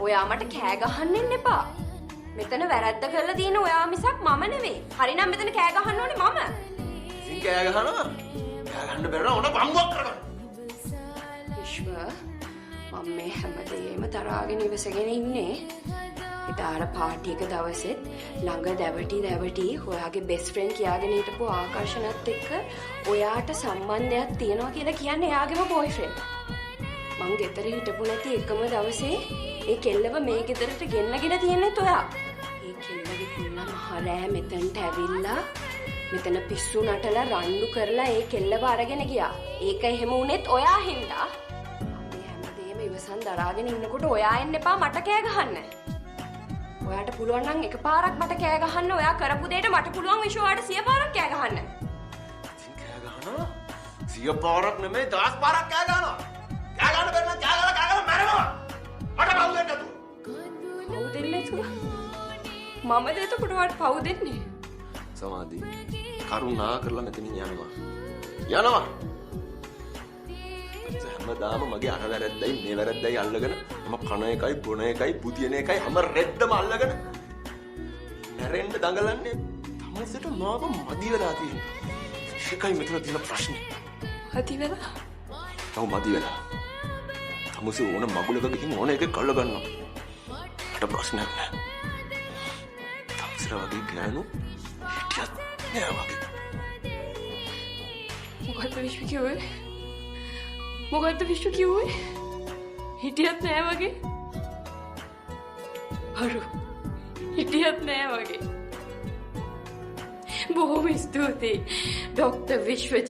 ඔයා මට කෑ ගහන්න එන්න එපා. මෙතන වැරද්ද කරලා තියෙන ඔයා මිසක් මම නෙවෙයි. හරිනම් මෙතන කෑ ගහන්න ඕනේ මම. ඉතින් කෑ ගහනවා. කෑ ගන්න බැරි නම් උඩ පම්බුවක් කරගන්න. විශ්ව මම මේ හැමදේම තරහාගෙන ඉවසගෙන ඉන්නේ. ඉතාල පාටි එක දවසෙත් ළඟ දැවටි ඔයාගේ බෙස්ට් ෆ්‍රෙන්ඩ් කියාගෙන හිටපු ආකර්ෂණත් එක්ක ඔයාට සම්බන්ධයක් තියෙනවා කියලා කියන්නේ එයාගේම බොයිෆ්‍රෙන්ඩ්. මං ගෙදර හිටපු නැති එකම දවසේ ඒ කෙල්ලව මේ ගෙදරට ගෙන්නගෙන තියෙන්නේත් ඔයා. ඒ කෙල්ලගේ කුල්ලා මහරෑ මෙතනට ඇවිල්ලා මෙතන පිස්සු නටලා රණ්ඩු කරලා ඒ කෙල්ලව අරගෙන ගියා. ඒක එහෙම වුණෙත් ඔයා හින්දා. මේ හැමදේම ඉවසන් දරාගෙන ඉන්නකොට ඔයා එන්න එපා මට කෑ ගහන්න. ඔයාට පුළුවන් නම් එකපාරක් මට කෑ ගහන්න. ඔයා කරපු දෙයට මට පුළුවන් විශ්වාට 100 පාරක් කෑ ගහන්න. ඉතින් කෑ ගහනවා. 100 පාරක් නෙමෙයි 10 පාරක් කෑ ගහනවා. කෑ ගන්න බැරි නම් කෑ ගහලා මැරෙනවා. මට පව් දෙන්න නෑ. පව් දෙන්නේ තුල මමද එතකොට වට පව් දෙන්නේ. සමාධි කරුණා කරලා මෙතනින් යනවා. යනවා. හැමදාම මගේ අර වැරද්දයි මේ වැරද්දයි අල්ලගෙන මම කන එකයි බොන එකයි බුදියන එකයි හැම රෙද්දම අල්ලගෙන නැරෙන්න දඟලන්නේ. තමසට මාව මදි වෙලා තියෙන්නේ. ඒකයි මෙතන තියෙන ප්‍රශ්නේ. මදි වෙලා? තව මදි වෙලා. තමසේ ඕන මගුලක ගිහින් ඕන එකක් කල්ල ගන්නවා. මට ප්‍රශ්නයක් නෑ. තමසට වගේ ගෑනු හිටියත් නෑ වගේ. මොකද්ද විශ්ව කිව්වේ? මොකද්ද විශ්ව කිව්වේ? හිටියත් නෑ වගේ? හරි. හිටියත් නෑ වගේ. බොහොම ස්තුතියි ඩොක්ටර් විශ්ව.